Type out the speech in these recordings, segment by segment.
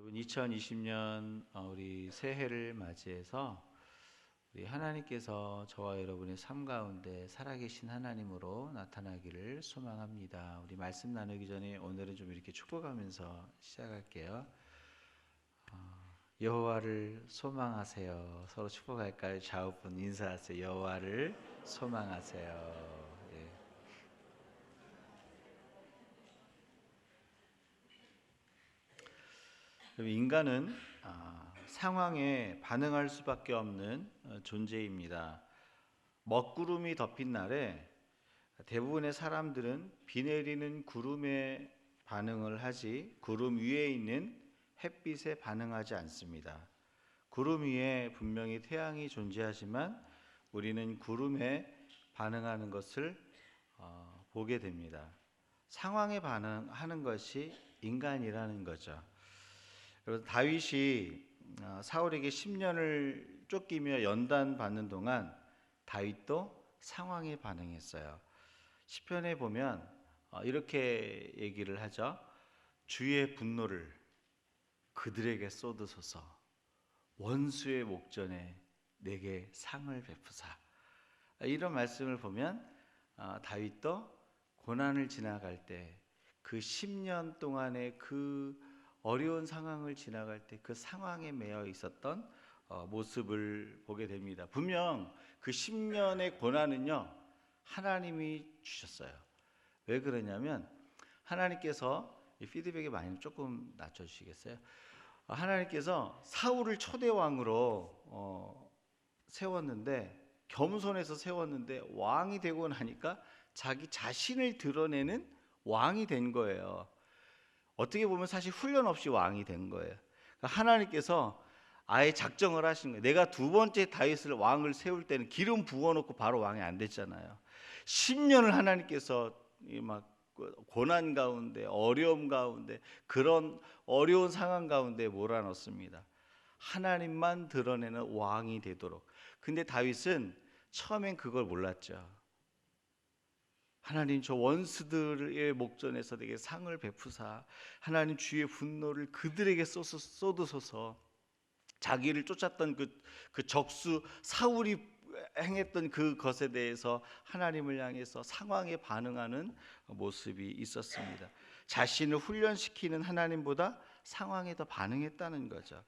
여러분 2020년 우리 새해를 맞이해서 우리 하나님께서 저와 여러분의 삶 가운데 살아계신 하나님으로 나타나기를 소망합니다. 우리 말씀 나누기 전에 오늘은 좀 이렇게 축복하면서 시작할게요. 여호와를 소망하세요. 서로 축복할까요? 좌우분 인사하세요. 여호와를 소망하세요. 예. 인간은 상황에 반응할 수밖에 없는 존재입니다. 먹구름이 덮인 날에 대부분의 사람들은 비 내리는 구름에 반응을 하지 구름 위에 있는 햇빛에 반응하지 않습니다. 구름 위에 분명히 태양이 존재하지만 우리는 구름에 반응하는 것을 보게 됩니다. 상황에 반응하는 것이 인간이라는 거죠. 그래서 다윗이 사울에게 10년을 쫓기며 연단 받는 동안 다윗도 상황에 반응했어요. 시편에 보면 이렇게 얘기를 하죠. 주의 분노를 그들에게 쏟으소서, 원수의 목전에 내게 상을 베푸사. 이런 말씀을 보면 다윗도 고난을 지나갈 때 그 10년 동안의 그 어려운 상황을 지나갈 때 그 상황에 매여 있었던 모습을 보게 됩니다. 분명 그 10년의 고난은요 하나님이 주셨어요. 왜 그러냐면 하나님께서 피드백이 많이 조금 낮춰주시겠어요? 하나님께서 사울을 초대왕으로 세웠는데, 겸손해서 세웠는데 왕이 되고 나니까 자기 자신을 드러내는 왕이 된 거예요. 어떻게 보면 사실 훈련 없이 왕이 된 거예요. 하나님께서 아예 작정을 하신 거예요. 내가 두 번째 다윗을 왕을 세울 때는 기름 부어놓고 바로 왕이 안 됐잖아요. 10년을 하나님께서 막 고난 가운데, 어려움 가운데, 그런 어려운 상황 가운데 몰아넣습니다. 하나님만 드러내는 왕이 되도록. 근데 다윗은 처음엔 그걸 몰랐죠. 하나님, 저 원수들의 목전에서 내게 상을 베푸사, 하나님 주의 분노를 그들에게 쏟으소서. 자기를 쫓았던 그 적수 사울이 행했던 그것에 대해서 하나님을 향해서 상황에 반응하는 모습이 있었습니다. 자신을 훈련시키는 하나님보다 상황에 더 반응했다는 거죠.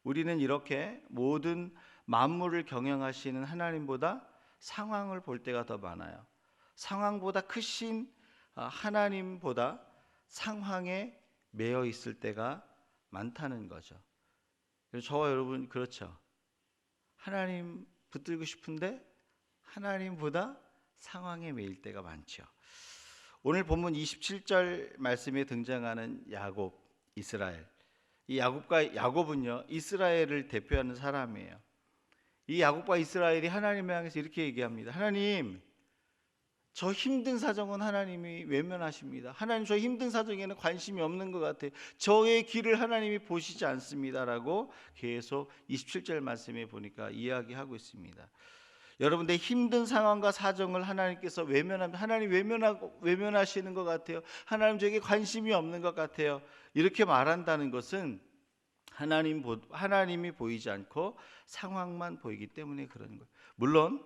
우리는 이렇게 모든 만물을 경영하시는 하나님보다 상황을 볼 때가 더 많아요. 상황보다 크신 하나님보다 상황에 매여 있을 때가 많다는 거죠. 그래서 저와 여러분 그렇죠. 하나님 붙들고 싶은데 하나님보다 상황에 매일 때가 많죠. 오늘 본문 27절 말씀에 등장하는 야곱, 이스라엘. 이 야곱은요 이스라엘을 대표하는 사람이에요. 이 야곱과 이스라엘이 하나님을 향해서 이렇게 얘기합니다. 하나님, 저 힘든 사정은 하나님이 외면하십니다. 하나님, 저 힘든 사정에는 관심이 없는 것 같아요. 저의 길을 하나님이 보시지 않습니다라고 계속 27절 말씀에 보니까 이야기하고 있습니다. 여러분, 내 힘든 상황과 사정을 하나님께서 외면합니다. 하나님 외면하시는 것 같아요. 하나님 저에게 관심이 없는 것 같아요. 이렇게 말한다는 것은 하나님이 보이지 않고 상황만 보이기 때문에 그런 거예요. 물론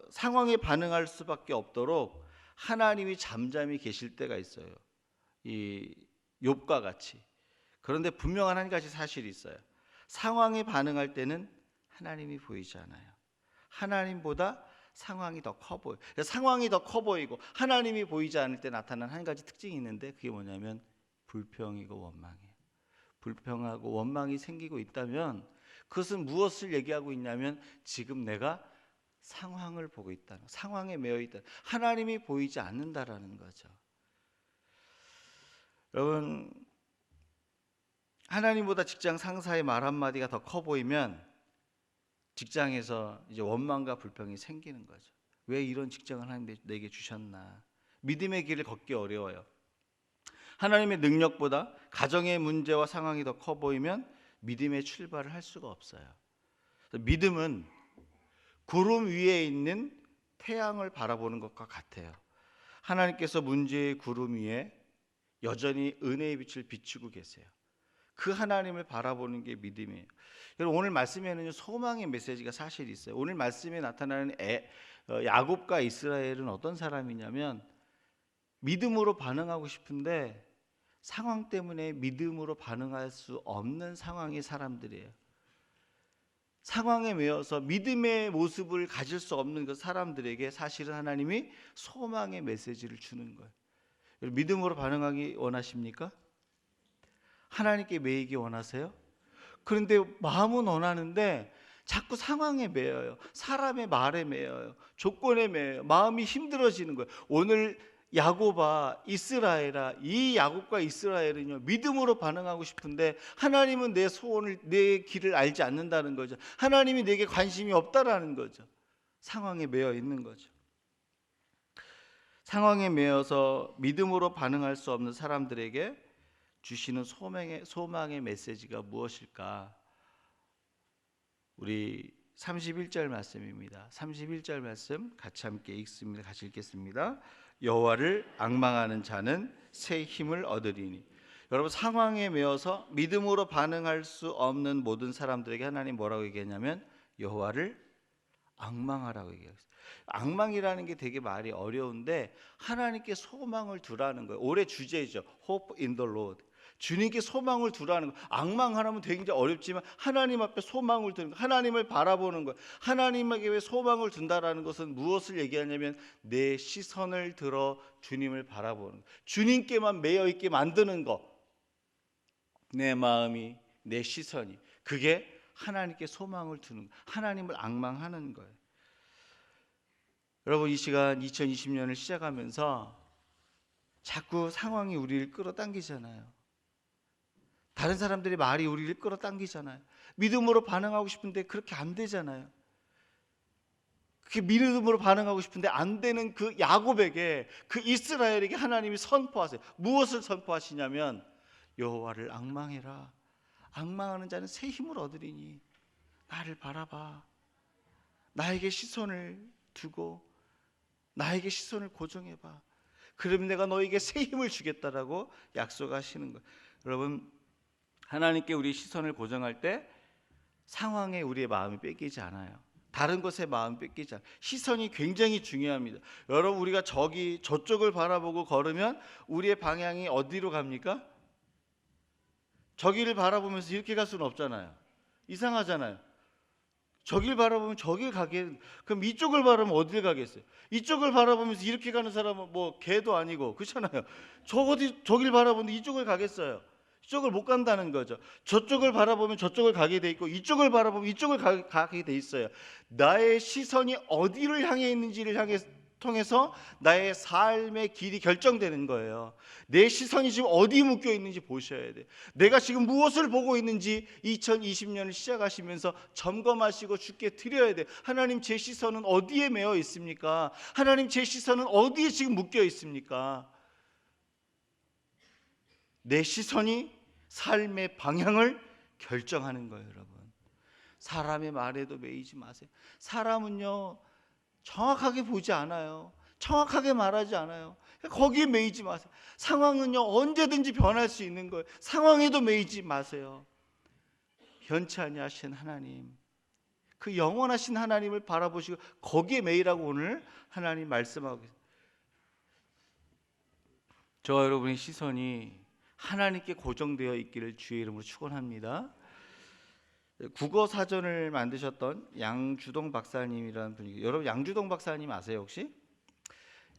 상황에 반응할 수밖에 없도록 하나님이 잠잠히 계실 때가 있어요. 이 욥과 같이. 그런데 분명한 한 가지 사실이 있어요. 상황에 반응할 때는 하나님이 보이지 않아요. 하나님보다 상황이 더 커 보여요. 상황이 더 커 보이고 하나님이 보이지 않을 때 나타나는 한 가지 특징이 있는데, 그게 뭐냐면 불평이고 원망이에요. 불평하고 원망이 생기고 있다면 그것은 무엇을 얘기하고 있냐면 지금 내가 상황을 보고 있다는, 상황에 매여 있다, 하나님이 보이지 않는다라는 거죠. 여러분, 하나님보다 직장 상사의 말 한마디가 더 커 보이면 직장에서 이제 원망과 불평이 생기는 거죠. 왜 이런 직장을 하나님 내게 주셨나? 믿음의 길을 걷기 어려워요. 하나님의 능력보다 가정의 문제와 상황이 더 커 보이면 믿음의 출발을 할 수가 없어요. 믿음은 구름 위에 있는 태양을 바라보는 것과 같아요. 하나님께서 문제의 구름 위에 여전히 은혜의 빛을 비추고 계세요. 그 하나님을 바라보는 게 믿음이에요. 여러분, 오늘 말씀에는 소망의 메시지가 사실 있어요. 오늘 말씀에 나타나는 야곱과 이스라엘은 어떤 사람이냐면 믿음으로 반응하고 싶은데 상황 때문에 믿음으로 반응할 수 없는 상황의 사람들이에요. 상황에 매여서 믿음의 모습을 가질 수 없는 그 사람들에게 사실은 하나님이 소망의 메시지를 주는 거예요. 믿음으로 반응하기 원하십니까? 하나님께 매이기 원하세요? 그런데 마음은 원하는데 자꾸 상황에 매여요. 사람의 말에 매여요. 조건에 매여요. 마음이 힘들어지는 거예요. 오늘 야곱아, 이스라엘아, 이 야곱과 이스라엘은요, 믿음으로 반응하고 싶은데 하나님은 내 소원을, 내 길을 알지 않는다는 거죠. 하나님이 내게 관심이 없다라는 거죠. 상황에 매여 있는 거죠. 상황에 매여서 믿음으로 반응할 수 없는 사람들에게 주시는 소망의 메시지가 무엇일까? 우리 31절 말씀입니다. 31절 말씀 같이 함께 읽습니다. 같이 읽겠습니다. 여호와를 앙망하는 자는 새 힘을 얻으리니. 여러분, 상황에 매여서 믿음으로 반응할 수 없는 모든 사람들에게 하나님 뭐라고 얘기했냐면 여호와를 앙망하라고 얘기했어요. 앙망이라는 게 되게 말이 어려운데 하나님께 소망을 두라는 거예요. 올해 주제죠. Hope in the Lord. 주님께 소망을 두라는 거. 앙망하라면 굉장히 어렵지만 하나님 앞에 소망을 두는 거, 하나님을 바라보는 거. 하나님에게 왜 소망을 둔다라는 것은 무엇을 얘기하냐면 내 시선을 들어 주님을 바라보는 거. 주님께만 매여 있게 만드는 거. 내 마음이, 내 시선이, 그게 하나님께 소망을 두는 거. 하나님을 앙망하는 거예요. 여러분, 이 시간 2020년을 시작하면서 자꾸 상황이 우리를 끌어당기잖아요. 다른 사람들의 말이 우리를 끌어당기잖아요. 믿음으로 반응하고 싶은데 그렇게 안 되잖아요. 그렇게 믿음으로 반응하고 싶은데 안 되는 그 야곱에게, 그 이스라엘에게 하나님이 선포하세요. 무엇을 선포하시냐면 여호와를 앙망해라. 앙망하는 자는 새 힘을 얻으리니. 나를 바라봐. 나에게 시선을 두고 나에게 시선을 고정해봐. 그러면 내가 너에게 새 힘을 주겠다라고 약속하시는 거예요. 여러분, 하나님께 우리 시선을 고정할 때 상황에 우리의 마음이 뺏기지 않아요. 다른 것에 마음 뺏기지 않아요. 시선이 굉장히 중요합니다. 여러분, 우리가 저쪽을 바라보고 걸으면 우리의 방향이 어디로 갑니까? 저기를 바라보면서 이렇게 갈 수는 없잖아요. 이상하잖아요. 저길 바라보면 저길 가게, 그럼 이쪽을 바라보면 어딜 가겠어요? 이쪽을 바라보면서 이렇게 가는 사람은 뭐 개도 아니고 그렇잖아요. 저길 바라보는데 이쪽을 가겠어요? 이쪽을 못 간다는 거죠. 저쪽을 바라보면 저쪽을 가게 돼 있고 이쪽을 바라보면 이쪽을 가게 돼 있어요. 나의 시선이 어디를 향해 있는지를 통해서 나의 삶의 길이 결정되는 거예요. 내 시선이 지금 어디 묶여 있는지 보셔야 돼요. 내가 지금 무엇을 보고 있는지 2020년을 시작하시면서 점검하시고 주께 드려야 돼요. 하나님, 제 시선은 어디에 매여 있습니까? 하나님, 제 시선은 어디에 지금 묶여 있습니까? 내 시선이 삶의 방향을 결정하는 거예요. 여러분, 사람의 말에도 매이지 마세요. 사람은요 정확하게 보지 않아요. 정확하게 말하지 않아요. 거기에 매이지 마세요. 상황은요 언제든지 변할 수 있는 거예요. 상황에도 매이지 마세요. 변치 아니하신 하나님, 그 영원하신 하나님을 바라보시고 거기에 매이라고 오늘 하나님 말씀하고 계세요. 저와 여러분의 시선이 하나님께 고정되어 있기를 주의 이름으로 축원합니다. 국어 사전을 만드셨던 양주동 박사님이라는 분이, 여러분 양주동 박사님 아세요 혹시?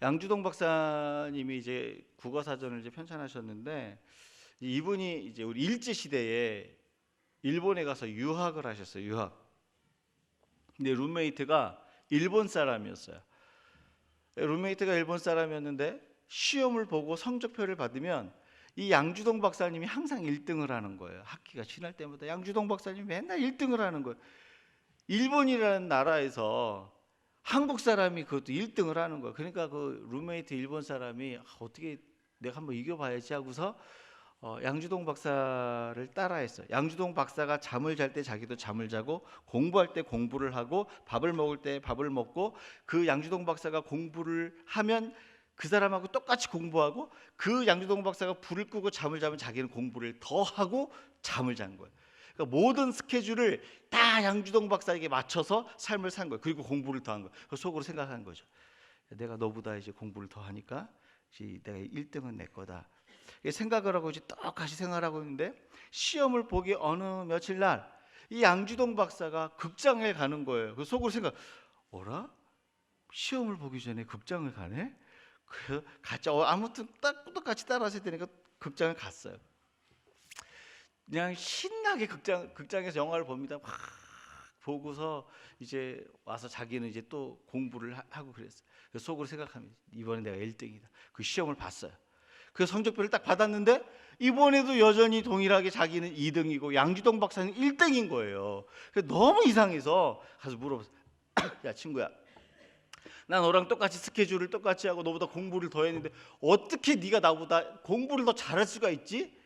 양주동 박사님이 이제 국어 사전을 이제 편찬하셨는데, 이분이 이제 우리 일제 시대에 일본에 가서 유학을 하셨어요. 유학. 근데 룸메이트가 일본 사람이었어요. 룸메이트가 일본 사람이었는데 시험을 보고 성적표를 받으면 이 양주동 박사님이 항상 1등을 하는 거예요. 학기가 지날 때마다 양주동 박사님이 맨날 1등을 하는 거예요. 일본이라는 나라에서 한국 사람이 그것도 1등을 하는 거예요. 그러니까 그 룸메이트 일본 사람이 어떻게 내가 한번 이겨봐야지 하고서 양주동 박사를 따라했어요. 양주동 박사가 잠을 잘 때 자기도 잠을 자고, 공부할 때 공부를 하고, 밥을 먹을 때 밥을 먹고, 그 양주동 박사가 공부를 하면 그 사람하고 똑같이 공부하고 그 양주동 박사가 불을 끄고 잠을 자면 자기는 공부를 더 하고 잠을 잔 거예요. 그러니까 모든 스케줄을 다 양주동 박사에게 맞춰서 삶을 산 거예요. 그리고 공부를 더 한 거예요. 속으로 생각한 거죠. 내가 너보다 이제 공부를 더 하니까 이제 내가 1등은 내 거다. 생각을 하고 이제 똑같이 생활하고 있는데 시험을 보기 어느 며칠 날 이 양주동 박사가 극장에 가는 거예요. 그 속으로 생각, 어라? 시험을 보기 전에 극장을 가네? 그래서 같이 아무튼 똑같이 따라서 되니까 극장을 갔어요. 그냥 신나게 극장에서 영화를 봅니다. 막 보고서 이제 와서 자기는 이제 또 공부를 하고 그랬어요. 그래서 속으로 생각합니다. 이번에 내가 1등이다. 그 시험을 봤어요. 그 성적표를 딱 받았는데 이번에도 여전히 동일하게 자기는 2등이고 양주동 박사는 1등인 거예요. 그래서 너무 이상해서 가서 물어봤어요. 야 친구야, 나 너랑 똑같이 스케줄을 똑같이 하고 너보다 공부를 더 했는데 어떻게 네가 나보다 공부를 더 잘할 수가 있지?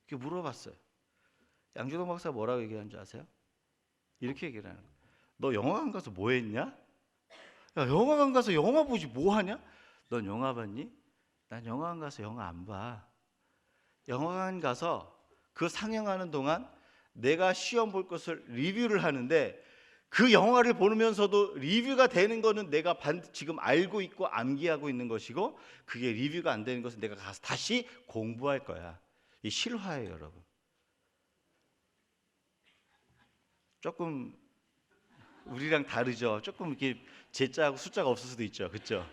이렇게 물어봤어요. 양주동 박사가 뭐라고 얘기하는 줄 아세요? 이렇게 얘기를 하는 거예요. 너 영화관 가서 뭐 했냐? 야, 영화관 가서 영화 보지 뭐 하냐? 넌 영화 봤니? 난 영화관 가서 영화 안 봐. 영화관 가서 그 상영하는 동안 내가 시험 볼 것을 리뷰를 하는데 그 영화를 보면서도 리뷰가 되는 거는 내가 지금 알고 있고 암기하고 있는 것이고 그게 리뷰가 안 되는 것은 내가 가서 다시 공부할 거야. 이 실화예요, 여러분. 조금 우리랑 다르죠. 조금 이렇게 제자하고 숫자가 없을 수도 있죠. 그렇죠?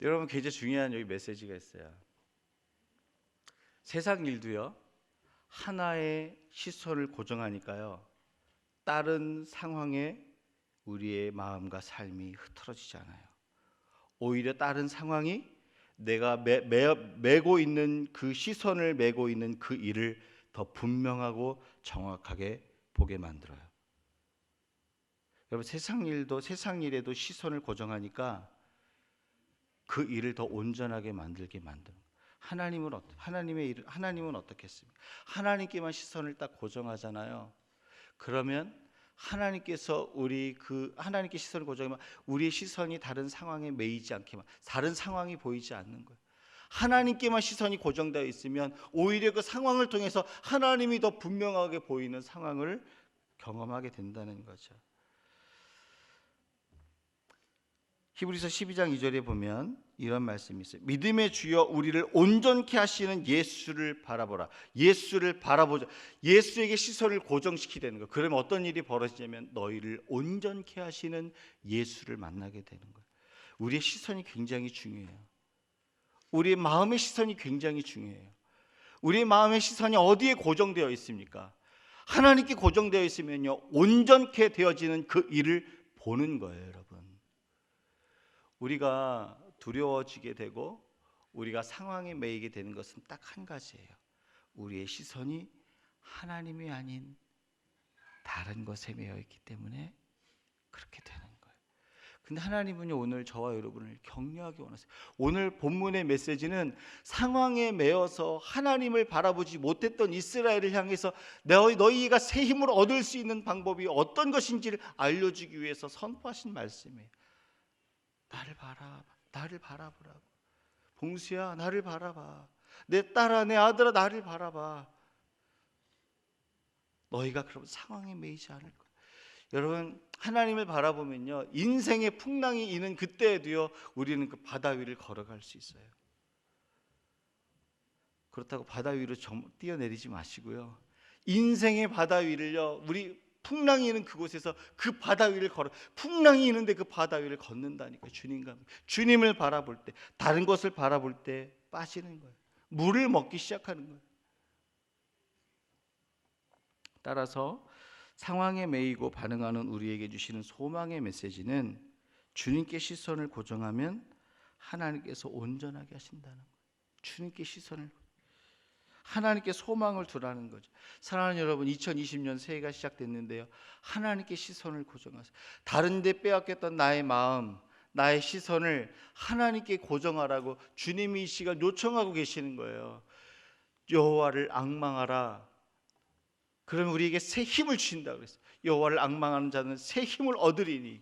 여러분 굉장히 중요한 여기 메시지가 있어요. 세상 일도요. 하나의 시선을 고정하니까요. 다른 상황에 우리의 마음과 삶이 흐트러지지 않아요. 오히려 다른 상황이 내가 메고 있는 그 시선을 메고 있는 그 일을 더 분명하고 정확하게 보게 만들어요. 여러분 세상 일에도 시선을 고정하니까 그 일을 더 온전하게 만들게 만드는 거예요. 하나님은 어떻겠습니까? 하나님께만 시선을 딱 고정하잖아요. 그러면 하나님께서 하나님께 시선을 고정하면 우리의 시선이 다른 상황에 매이지 않게만, 다른 상황이 보이지 않는 거예요. 하나님께만 시선이 고정되어 있으면 오히려 그 상황을 통해서 하나님이 더 분명하게 보이는 상황을 경험하게 된다는 거죠. 히브리서 12장 2절에 보면 이런 말씀이 있어요. 믿음의 주여 우리를 온전케 하시는 예수를 바라보라. 예수를 바라보자. 예수에게 시선을 고정시키는 거예요. 그러면 어떤 일이 벌어지냐면 너희를 온전케 하시는 예수를 만나게 되는 거예요. 우리의 시선이 굉장히 중요해요. 우리의 마음의 시선이 굉장히 중요해요. 우리의 마음의 시선이 어디에 고정되어 있습니까? 하나님께 고정되어 있으면요, 온전케 되어지는 그 일을 보는 거예요, 여러분. 우리가 두려워지게 되고 우리가 상황에 매이게 되는 것은 딱 한 가지예요. 우리의 시선이 하나님이 아닌 다른 것에 매여 있기 때문에 그렇게 되는 거예요. 근데 하나님은요, 오늘 저와 여러분을 격려하기 원하세요. 오늘 본문의 메시지는 상황에 매여서 하나님을 바라보지 못했던 이스라엘을 향해서 너희가 새 힘을 얻을 수 있는 방법이 어떤 것인지를 알려주기 위해서 선포하신 말씀이에요. 나를 바라보라고. 봉수야, 나를 바라봐. 내 딸아, 내 아들아, 나를 바라봐. 너희가 그럼 상황에 매이지 않을 거야. 여러분, 하나님을 바라보면요, 인생의 풍랑이 있는 그때에도요, 우리는 그 바다 위를 걸어갈 수 있어요. 그렇다고 바다 위로 뛰어내리지 마시고요, 인생의 바다 위를요, 우리 풍랑이 있는 그곳에서 그 바다 위를 풍랑이 있는데 그 바다 위를 걷는다니까. 주님을 바라볼 때, 다른 것을 바라볼 때 빠지는 거예요. 물을 먹기 시작하는 거예요. 따라서 상황에 매이고 반응하는 우리에게 주시는 소망의 메시지는 주님께 시선을 고정하면 하나님께서 온전하게 하신다는 거예요. 주님께 하나님께 소망을 두라는 거죠. 사랑하는 여러분, 2020년 새해가 시작됐는데요, 하나님께 시선을 고정하세요. 다른 데 빼앗겼던 나의 마음, 나의 시선을 하나님께 고정하라고 주님이 이 시간 요청하고 계시는 거예요. 여호와를 앙망하라. 그러면 우리에게 새 힘을 주신다고 그랬어요. 여호와를 앙망하는 자는 새 힘을 얻으리니.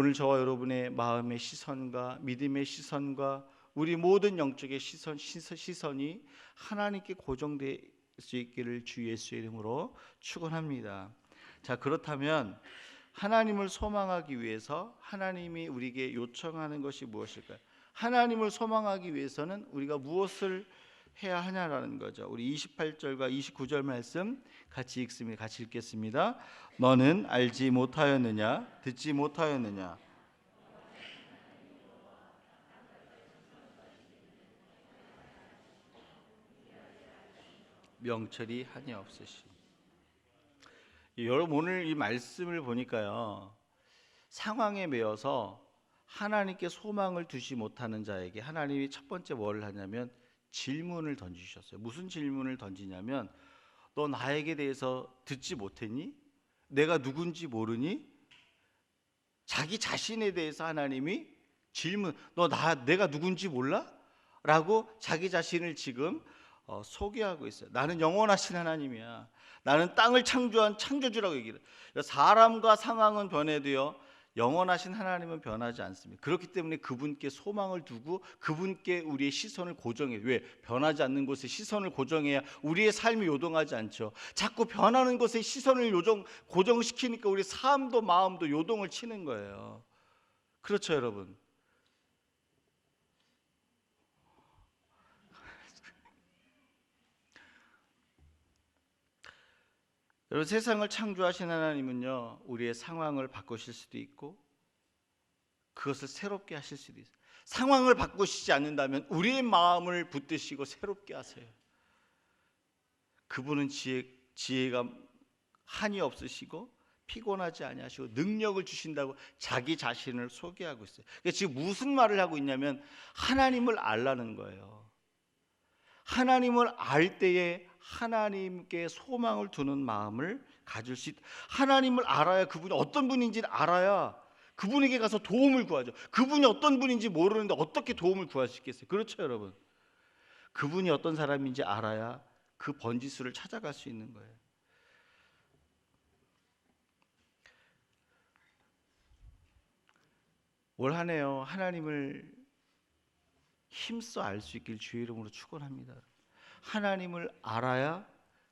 오늘 저와 여러분의 마음의 시선과 믿음의 시선과 우리 모든 영적의 시선이 하나님께 고정될 수 있기를 주 예수의 이름으로 축원합니다. 자, 그렇다면 하나님을 소망하기 위해서 하나님이 우리에게 요청하는 것이 무엇일까요? 하나님을 소망하기 위해서는 우리가 무엇을 해야 하냐라는 거죠. 우리 28절과 29절 말씀 같이 읽습니다. 같이 읽겠습니다. 너는 알지 못하였느냐? 듣지 못하였느냐? 명철이 한이 없으시. 여러분 오늘 이 말씀을 보니까요, 상황에 매여서 하나님께 소망을 두지 못하는 자에게 하나님이 첫 번째 뭘 하냐면 질문을 던지셨어요. 무슨 질문을 던지냐면 너 나에게 대해서 듣지 못했니? 내가 누군지 모르니? 자기 자신에 대해서 하나님이 질문, 내가 누군지 몰라? 라고 자기 자신을 지금 소개하고 있어요. 나는 영원하신 하나님이야. 나는 땅을 창조한 창조주라고 얘기를 해요. 사람과 상황은 변해도요, 영원하신 하나님은 변하지 않습니다. 그렇기 때문에 그분께 소망을 두고 그분께 우리의 시선을 고정해요. 왜? 변하지 않는 곳에 시선을 고정해야 우리의 삶이 요동하지 않죠. 자꾸 변하는 곳에 시선을 고정시키니까 우리 삶도 마음도 요동을 치는 거예요. 그렇죠, 여러분? 여러분, 세상을 창조하신 하나님은요, 우리의 상황을 바꾸실 수도 있고 그것을 새롭게 하실 수도 있어요. 상황을 바꾸시지 않는다면 우리의 마음을 붙드시고 새롭게 하세요. 그분은 지혜가 한이 없으시고 피곤하지 아니하시고 능력을 주신다고 자기 자신을 소개하고 있어요. 그러니까 지금 무슨 말을 하고 있냐면 하나님을 알라는 거예요. 하나님을 알 때에 하나님께 소망을 두는 마음을 가질 수 있다. 하나님을 알아야, 그분이 어떤 분인지를 알아야 그분에게 가서 도움을 구하죠. 그분이 어떤 분인지 모르는데 어떻게 도움을 구할 수 있겠어요? 그렇죠, 여러분? 그분이 어떤 사람인지 알아야 그 번지수를 찾아갈 수 있는 거예요. 올 한 해요, 하나님을 힘써 알 수 있길 주의 이름으로 축원합니다. 하나님을 알아야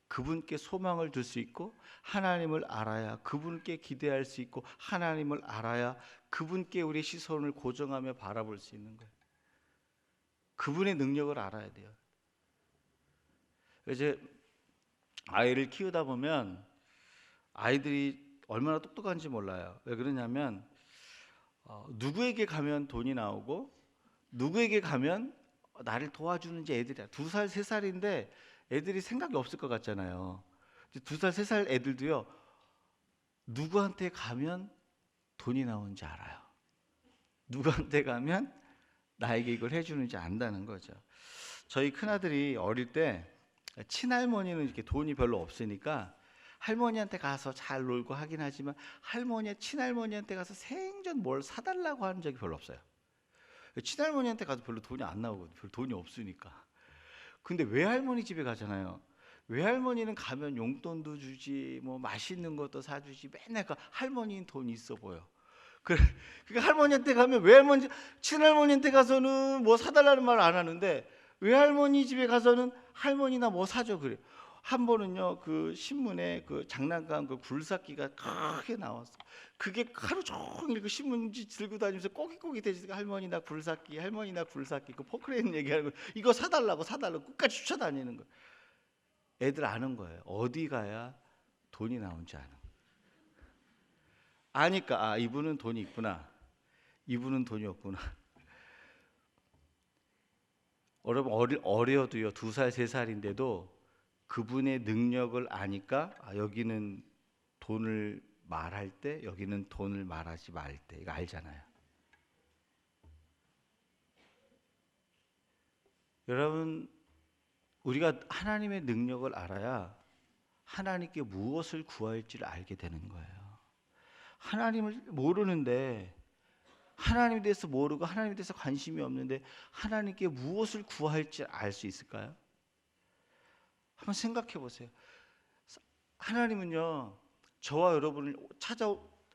그분께 소망을 둘 수 있고, 하나님을 알아야 그분께 기대할 수 있고, 하나님을 알아야 그분께 우리 시선을 고정하며 바라볼 수 있는 거예요. 그분의 능력을 알아야 돼요. 이제 아이를 키우다 보면 아이들이 얼마나 똑똑한지 몰라요. 왜 그러냐면 누구에게 가면 돈이 나오고 누구에게 가면 나를 도와주는지 애들이야. 2살, 3살인데 애들이 생각이 없을 것 같잖아요. 2살, 3살 애들도요, 누구한테 가면 돈이 나오는지 알아요. 누구한테 가면 나에게 이걸 해주는지 안다는 거죠. 저희 큰아들이 어릴 때 친할머니는 이렇게 돈이 별로 없으니까 할머니한테 가서 잘 놀고 하긴 하지만 친할머니한테 가서 생전 뭘 사달라고 하는 적이 별로 없어요. 친할머니한테 가도 별로 돈이 안 나오거든요. 별로 돈이 없으니까. 근데 외할머니 집에 가잖아요. 외할머니는 가면 용돈도 주지, 뭐 맛있는 것도 사주지, 맨날 할머니는 돈이 있어 보여. 그러니까 할머니한테 가면 친할머니한테 가서는 뭐 사달라는 말 안 하는데 외할머니 집에 가서는 할머니나 뭐 사줘 그래. 한 번은요, 그 신문에 그 장난감 그 굴삭기가 크게 나왔어. 그게 하루 종일 그 신문지 들고 다니면서 꼬깃꼬깃 대지니까 할머니 나 굴삭기, 할머니 나 굴삭기, 그 포크레인 얘기하고 이거 사달라고 끝까지 쫓아다니는 거예요. 애들 아는 거예요. 어디 가야 돈이 나온지 아니까 이분은 돈이 있구나, 이분은 돈이 없구나. 여러분 어려도요, 2살, 3살인데도 그분의 능력을 아니까 여기는 돈을 말할 때, 여기는 돈을 말하지 말 때, 이거 알잖아요. 여러분, 우리가 하나님의 능력을 알아야 하나님께 무엇을 구할지를 알게 되는 거예요. 하나님을 모르는데, 하나님에 대해서 모르고 하나님에 대해서 관심이 없는데 하나님께 무엇을 구할지 알 수 있을까요? 한번 생각해 보세요. 하나님은요, 저와 여러분을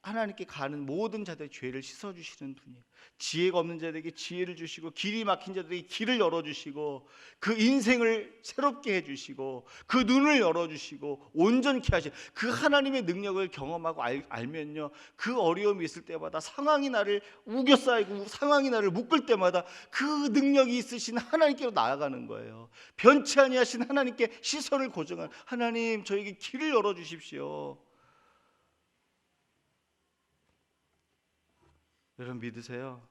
하나님께 가는 모든 자들의 죄를 씻어주시는 분이에요. 지혜가 없는 자들에게 지혜를 주시고 길이 막힌 자들에게 길을 열어주시고 그 인생을 새롭게 해주시고 그 눈을 열어주시고 온전케 하시고 그 하나님의 능력을 경험하고 알면요, 그 어려움이 있을 때마다 상황이 나를 우겨싸이고 상황이 나를 묶을 때마다 그 능력이 있으신 하나님께로 나아가는 거예요. 변치 아니하신 하나님께 시선을 고정한, 하나님 저에게 길을 열어주십시오. 여러분 믿으세요?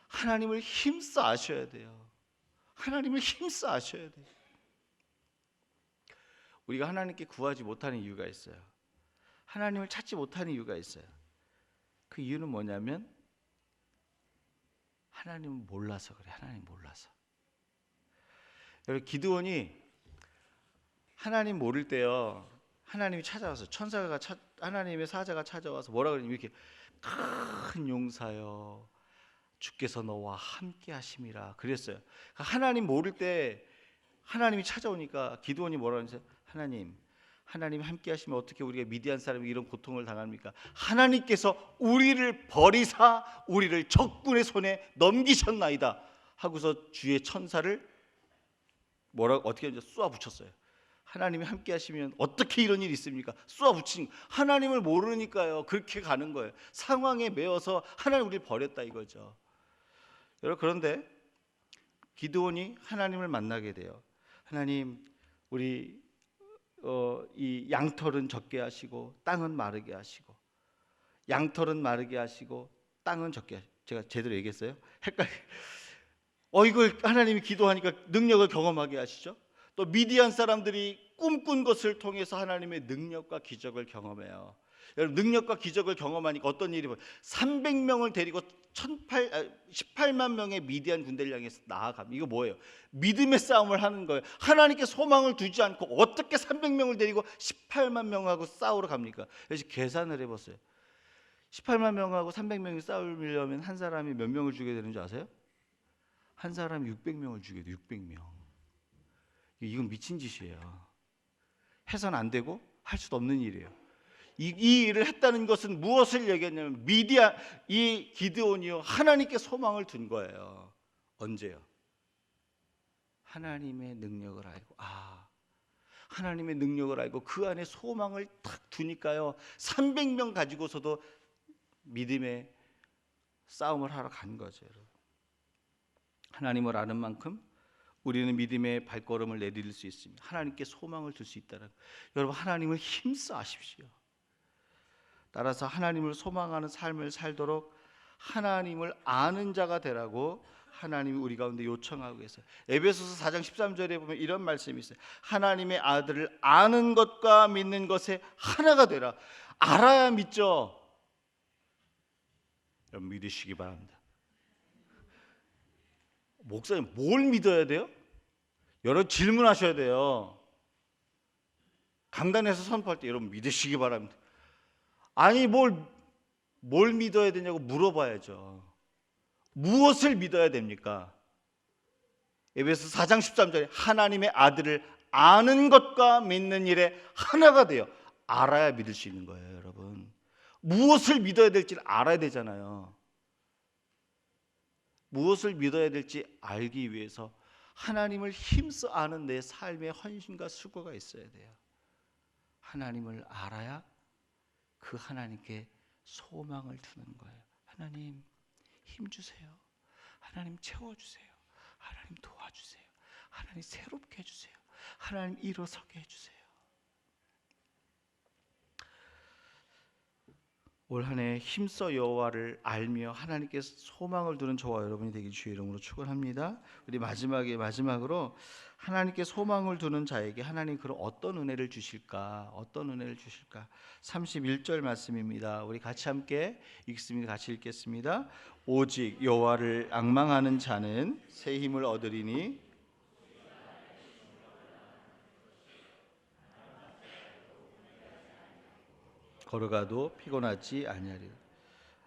하나님을 힘써 아셔야 돼요. 하나님을 힘써 아셔야 돼요. 우리가 하나님께 구하지 못하는 이유가 있어요. 하나님을 찾지 못하는 이유가 있어요. 그 이유는 뭐냐면 하나님을 몰라서 그래. 하나님 몰라서. 여러분 기드온이 하나님 모를 때요, 하나님이 찾아와서 하나님의 사자가 찾아와서 뭐라 그러냐면 이렇게 큰 용사여 주께서 너와 함께 하심이라 그랬어요. 하나님 모를 때 하나님이 찾아오니까 기드온이 뭐라 그러냐면 하나님 함께 하시면 어떻게 우리가 미디안 사람이 이런 고통을 당합니까? 하나님께서 우리를 버리사 우리를 적군의 손에 넘기셨나이다 하고서 주의 천사를 어떻게 쏘아 붙였어요. 하나님이 함께 하시면 어떻게 이런 일이 있습니까? 쏘아 붙인, 하나님을 모르니까요 그렇게 가는 거예요. 상황에 매여서 하나님 우리를 버렸다 이거죠. 여러분 그런데 기드온이 하나님을 만나게 돼요. 하나님 우리 이 양털은 적게 하시고 땅은 마르게 하시고, 양털은 마르게 하시고 땅은 적게 하시고, 제가 제대로 얘기했어요? 이걸 하나님이 기도하니까 능력을 경험하게 하시죠. 또 미디안 사람들이 꿈꾼 것을 통해서 하나님의 능력과 기적을 경험해요. 여러분 능력과 기적을 경험하니까 어떤 일이 벌어요? 300명을 데리고 18만 명의 미디안 군대를 향해서 나아갑니다. 이거 뭐예요? 믿음의 싸움을 하는 거예요. 하나님께 소망을 두지 않고 어떻게 300명을 데리고 18만 명하고 싸우러 갑니까? 그래서 계산을 해봤어요. 18만 명하고 300명이 싸우려면 한 사람이 몇 명을 죽여야 되는 줄 아세요? 한 사람이 600명을 죽여야 돼요. 600명. 이건 미친 짓이에요. 해서는 안 되고 할 수도 없는 일이에요. 이 일을 했다는 것은 무엇을 얘기했냐면 이 기드온이요 하나님께 소망을 둔 거예요. 언제요? 하나님의 능력을 알고, 하나님의 능력을 알고 그 안에 소망을 탁 두니까요 300명 가지고서도 믿음의 싸움을 하러 간 거죠. 여러분. 하나님을 아는 만큼 우리는 믿음의 발걸음을 내디딜 수 있습니다. 하나님께 소망을 둘 수 있다는, 여러분 하나님을 힘써 아십시오. 따라서 하나님을 소망하는 삶을 살도록 하나님을 아는 자가 되라고 하나님이 우리 가운데 요청하고 계세요. 에베소서 4장 13절에 보면 이런 말씀이 있어요. 하나님의 아들을 아는 것과 믿는 것에 하나가 되라. 알아야 믿죠. 여러분 믿으시기 바랍니다. 목사님 뭘 믿어야 돼요? 여러분 질문하셔야 돼요. 강단에서 선포할 때 여러분 믿으시기 바랍니다. 아니 뭘 믿어야 되냐고 물어봐야죠. 무엇을 믿어야 됩니까? 에베소 4장 13절에 하나님의 아들을 아는 것과 믿는 일에 하나가 돼요. 알아야 믿을 수 있는 거예요. 여러분 무엇을 믿어야 될지를 알아야 되잖아요. 무엇을 믿어야 될지 알기 위해서 하나님을 힘써 아는 내 삶의 헌신과 수고가 있어야 돼요. 하나님을 알아야 그 하나님께 소망을 두는 거예요. 하나님 힘주세요. 하나님 채워주세요. 하나님 도와주세요. 하나님 새롭게 해주세요. 하나님 일어서게 해주세요. 올 한 해 힘써 여호와를 알며 하나님께 소망을 두는 저와 여러분이 되길 주의 이름으로 축원합니다. 우리 마지막으로 하나님께 소망을 두는 자에게 하나님 그런 어떤 은혜를 주실까? 31절 말씀입니다. 우리 같이 함께 읽습니다. 같이 읽겠습니다. 오직 여호와를 앙망하는 자는 새 힘을 얻으리니 걸어가도 피곤하지 아니하리라.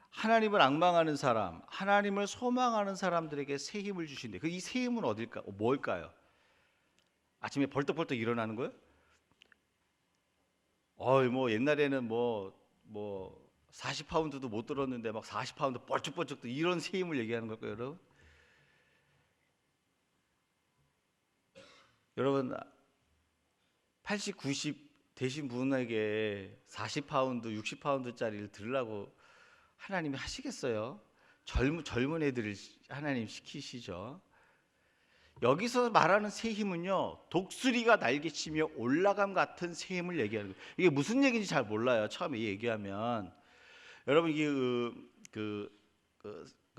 하나님을 앙망하는 사람, 하나님을 소망하는 사람들에게 새 힘을 주신대. 이 새 힘은 어딜까? 뭘까요? 아침에 벌떡벌떡 일어나는 거예요? 뭐 옛날에는 뭐 40파운드도 못 들었는데 막 40파운드 뻘쭉뻘쭉 이런 새 힘을 얘기하는 걸까요, 여러분? 여러분 80, 90 되신 분에게 40파운드, 60파운드짜리를 들으라고 하나님이 하시겠어요? 젊은 애들을 하나님 시키시죠. 여기서 말하는 새 힘은요, 독수리가 날개치며 올라감 같은 새 힘을 얘기하는 거예요. 이게 무슨 얘기인지 잘 몰라요. 처음에 얘기하면 여러분 이게 그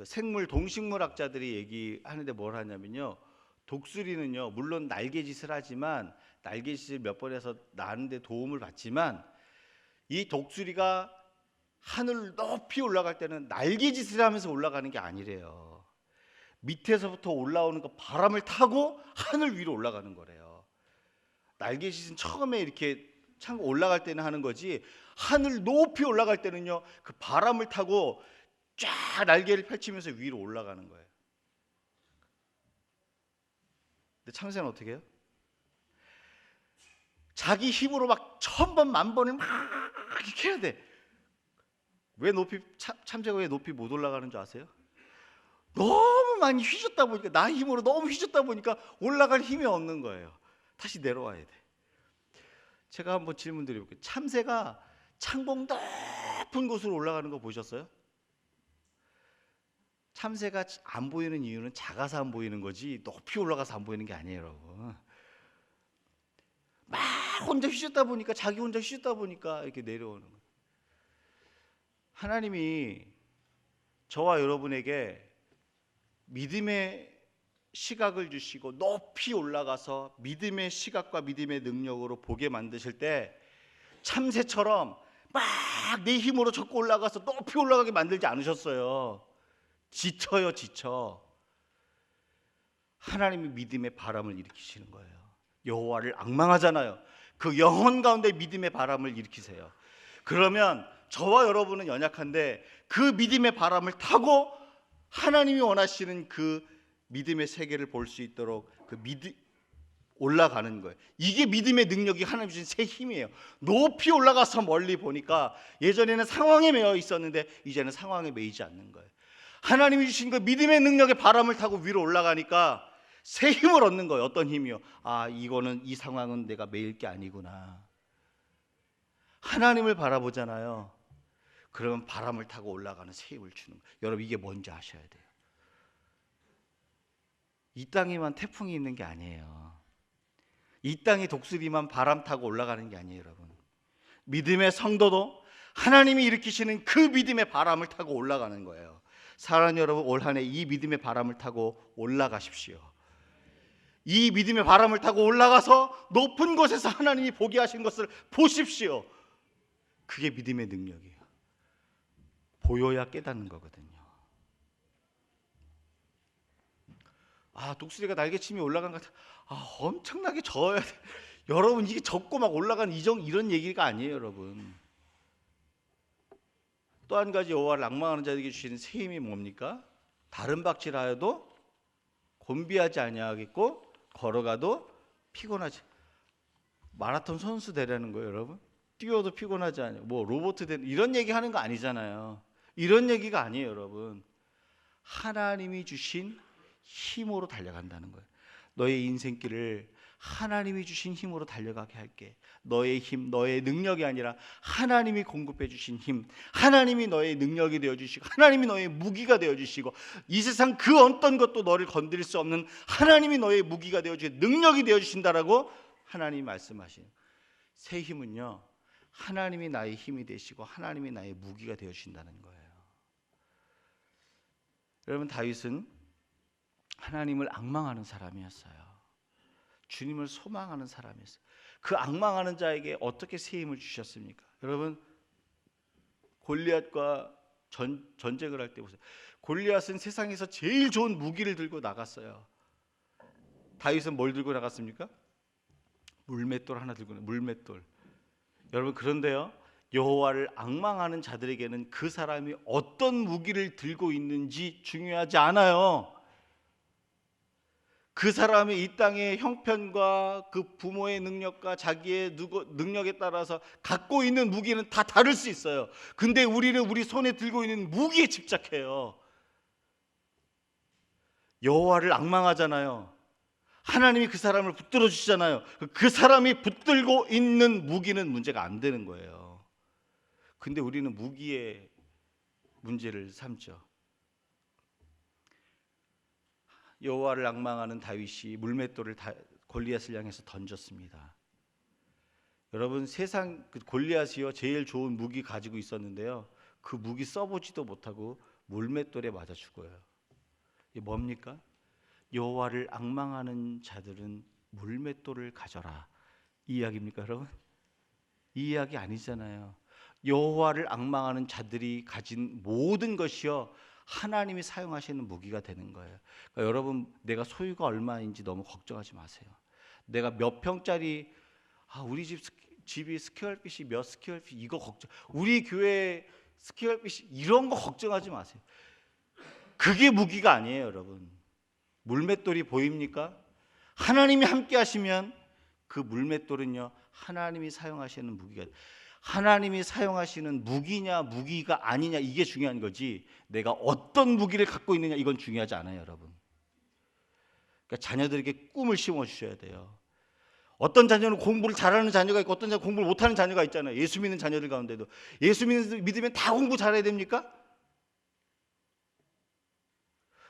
생물 동식물학자들이 얘기하는데 뭘 하냐면요, 독수리는요 물론 날개짓을 하지만 날개짓을 몇 번 해서 나는데 도움을 받지만 이 독수리가 하늘 높이 올라갈 때는 날개짓을 하면서 올라가는 게 아니래요. 밑에서부터 올라오는 거 바람을 타고 하늘 위로 올라가는 거래요. 날개짓은 처음에 이렇게 참 올라갈 때는 하는 거지, 하늘 높이 올라갈 때는요 그 바람을 타고 쫙 날개를 펼치면서 위로 올라가는 거예요. 근데 참새는 어떻게 해요? 자기 힘으로 막 1000번, 10,000번을 막 이렇게 해야 돼. 왜 참새가 왜 높이 못 올라가는 줄 아세요? 너무 많이 휘젓다 보니까, 나 힘으로 너무 휘젓다 보니까 올라갈 힘이 없는 거예요. 다시 내려와야 돼. 제가 한번 질문 드려볼게요. 참새가 창봉 높은 곳으로 올라가는 거 보셨어요? 참새가 안 보이는 이유는 작아서 안 보이는 거지 높이 올라가서 안 보이는 게 아니에요, 여러분. 막 혼자 휘젓다 보니까, 자기 혼자 휘젓다 보니까 이렇게 내려오는 거예요. 하나님이 저와 여러분에게 믿음의 시각을 주시고 높이 올라가서 믿음의 시각과 믿음의 능력으로 보게 만드실 때 참새처럼 막 내 힘으로 젓고 올라가서 높이 올라가게 만들지 않으셨어요. 지쳐요, 지쳐. 하나님이 믿음의 바람을 일으키시는 거예요. 여호와를 앙망하잖아요. 그 영혼 가운데 믿음의 바람을 일으키세요. 그러면 저와 여러분은 연약한데 그 믿음의 바람을 타고 하나님이 원하시는 그 믿음의 세계를 볼 수 있도록 올라가는 거예요. 이게 믿음의 능력이 하나님 주신 새 힘이에요. 높이 올라가서 멀리 보니까 예전에는 상황에 매여 있었는데 이제는 상황에 매이지 않는 거예요. 하나님이 주신 그 믿음의 능력의 바람을 타고 위로 올라가니까 새 힘을 얻는 거예요. 어떤 힘이요? 아, 이 상황은 내가 매일 게 아니구나. 하나님을 바라보잖아요. 그러면 바람을 타고 올라가는 새 힘을 주는 거예요. 여러분, 이게 뭔지 아셔야 돼요. 이 땅에만 태풍이 있는 게 아니에요. 이 땅에 독수리만 바람 타고 올라가는 게 아니에요, 여러분. 믿음의 성도도 하나님이 일으키시는 그 믿음의 바람을 타고 올라가는 거예요. 사랑하는 여러분, 올 한 해 이 믿음의 바람을 타고 올라가십시오. 이 믿음의 바람을 타고 올라가서 높은 곳에서 하나님이 보게 하신 것을 보십시오. 그게 믿음의 능력이에요. 보여야 깨닫는 거거든요. 아, 독수리가 날개치며 올라간 것 같아. 아, 엄청나게 저어야 돼. 여러분, 이게 젖고 막 올라가는 이런 얘기가 아니에요, 여러분. 또 한 가지 여호와를 앙망하는 자에게 주시는 새 힘이 뭡니까? 다른 박질하여도 곤비하지 아니하겠고 걸어가도 피곤하지. 마라톤 선수 되라는 거예요, 여러분. 뛰어도 피곤하지 않아요. 뭐 로봇 되는 이런 얘기 하는 거 아니잖아요. 이런 얘기가 아니에요, 여러분. 하나님이 주신 힘으로 달려간다는 거예요. 너의 인생길을 하나님이 주신 힘으로 달려가게 할게. 너의 힘, 너의 능력이 아니라 하나님이 공급해 주신 힘, 하나님이 너의 능력이 되어주시고 하나님이 너의 무기가 되어주시고 이 세상 그 어떤 것도 너를 건드릴 수 없는 하나님이 너의 무기가 되어주시고 능력이 되어주신다라고 하나님이 말씀하신 새 힘은요, 하나님이 나의 힘이 되시고 하나님이 나의 무기가 되어주신다는 거예요. 여러분, 다윗은 하나님을 앙망하는 사람이었어요. 주님을 소망하는 사람이었어요. 그 앙망하는 자에게 어떻게 새 힘을 주셨습니까? 여러분, 골리앗과 전쟁을 할 때 보세요. 골리앗은 세상에서 제일 좋은 무기를 들고 나갔어요. 다윗은 뭘 들고 나갔습니까? 물맷돌 하나 들고, 물맷돌. 여러분, 그런데요, 여호와를 앙망하는 자들에게는 그 사람이 어떤 무기를 들고 있는지 중요하지 않아요. 그 사람의 이 땅의 형편과 그 부모의 능력과 자기의 능력에 따라서 갖고 있는 무기는 다 다를 수 있어요. 근데 우리는 우리 손에 들고 있는 무기에 집착해요. 여호와를 앙망하잖아요. 하나님이 그 사람을 붙들어 주시잖아요. 그 사람이 붙들고 있는 무기는 문제가 안 되는 거예요. 근데 우리는 무기의 문제를 삼죠. 여호와를 앙망하는 다윗이 물맷돌을 골리앗을 향해서 던졌습니다. 여러분, 세상 그 골리앗이요 제일 좋은 무기 가지고 있었는데요, 그 무기 써보지도 못하고 물맷돌에 맞아 죽어요. 이게 뭡니까? 여호와를 앙망하는 자들은 물맷돌을 가져라, 이 이야기입니까 여러분? 이 이야기 아니잖아요. 여호와를 앙망하는 자들이 가진 모든 것이요 하나님이 사용하시는 무기가 되는 거예요. 그러니까 여러분, 내가 소유가 얼마인지 너무 걱정하지 마세요. 내가 몇 평짜리, 우리 집이 스퀘어핏이 몇 스퀘어핏, 이거 걱정, 우리 교회 스퀘어핏이 이런 거 걱정하지 마세요. 그게 무기가 아니에요 여러분. 물맷돌이 보입니까? 하나님이 함께 하시면 그 물맷돌은요 하나님이 사용하시는 무기가, 하나님이 사용하시는 무기냐 무기가 아니냐, 이게 중요한 거지 내가 어떤 무기를 갖고 있느냐 이건 중요하지 않아요 여러분. 그러니까 자녀들에게 꿈을 심어 주셔야 돼요. 어떤 자녀는 공부를 잘하는 자녀가 있고 어떤 자녀는 공부를 못하는 자녀가 있잖아요. 예수 믿는 자녀들 가운데도 예수 믿으면 다 공부 잘해야 됩니까?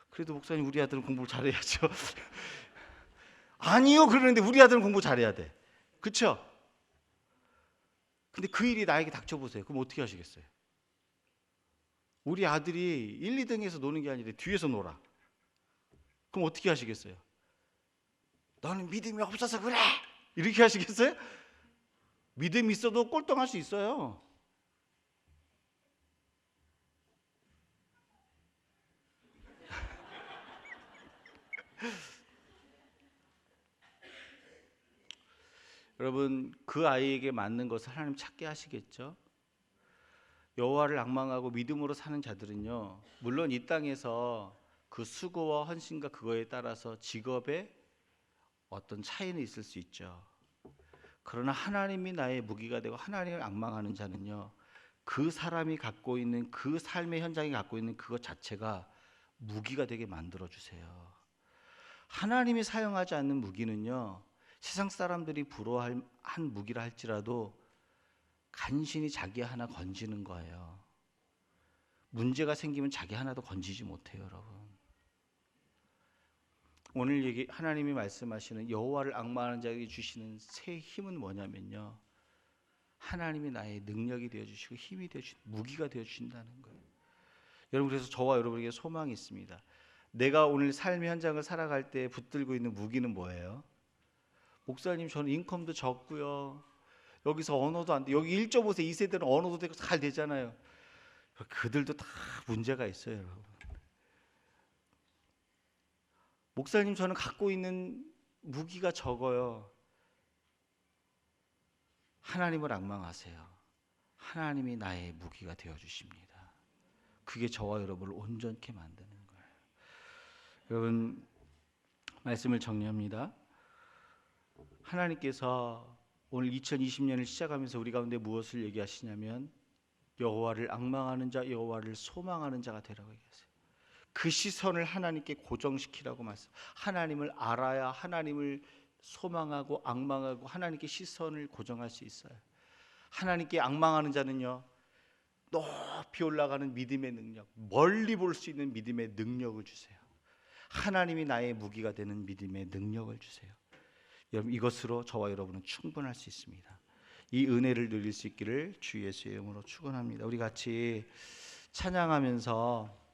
그래도 목사님, 우리 아들은 공부를 잘해야죠. 아니요, 그러는데 우리 아들은 공부 잘해야 돼. 그렇죠? 근데 그 일이 나에게 닥쳐보세요. 그럼 어떻게 하시겠어요? 우리 아들이 1, 2등에서 노는 게 아니라 뒤에서 놀아. 그럼 어떻게 하시겠어요? 너는 믿음이 없어서 그래, 이렇게 하시겠어요? 믿음이 있어도 꼴등할 수 있어요. 여러분, 그 아이에게 맞는 것을 하나님 찾게 하시겠죠? 여호와를 앙망하고 믿음으로 사는 자들은요, 물론 이 땅에서 그 수고와 헌신과 그거에 따라서 직업에 어떤 차이는 있을 수 있죠. 그러나 하나님이 나의 무기가 되고 하나님을 앙망하는 자는요, 그 사람이 갖고 있는 그 삶의 현장이 갖고 있는 그것 자체가 무기가 되게 만들어 주세요. 하나님이 사용하지 않는 무기는요, 세상 사람들이 부러워할 한 무기라 할지라도 간신히 자기 하나 건지는 거예요. 문제가 생기면 자기 하나도 건지지 못해요 여러분. 오늘 하나님이 말씀하시는 여호와를 앙망하는 자에게 주시는 새 힘은 뭐냐면요, 하나님이 나의 능력이 되어주시고 힘이 되어주시는 무기가 되어주신다는 거예요. 여러분, 그래서 저와 여러분에게 소망이 있습니다. 내가 오늘 삶의 현장을 살아갈 때 붙들고 있는 무기는 뭐예요? 목사님, 저는 인컴도 적고요, 여기서 언어도 안 돼. 여기 1.5세 2세대는 언어도 되고 잘 되잖아요. 그들도 다 문제가 있어요 여러분. 목사님, 저는 갖고 있는 무기가 적어요. 하나님을 앙망하세요. 하나님이 나의 무기가 되어주십니다. 그게 저와 여러분을 온전케 만드는 거예요. 여러분, 말씀을 정리합니다. 하나님께서 오늘 2020년을 시작하면서 우리 가운데 무엇을 얘기하시냐면, 여호와를 앙망하는 자, 여호와를 소망하는 자가 되라고 얘기하세요. 그 시선을 하나님께 고정시키라고 말씀. 하나님을 알아야 하나님을 소망하고 앙망하고 하나님께 시선을 고정할 수 있어요. 하나님께 앙망하는 자는요, 높이 올라가는 믿음의 능력, 멀리 볼 수 있는 믿음의 능력을 주세요. 하나님이 나의 무기가 되는 믿음의 능력을 주세요. 여러분, 이것으로 저와 여러분은 충분할 수 있습니다. 이 은혜를 누릴 수 있기를 주 예수의 이름으로 축원합니다. 우리 같이 찬양하면서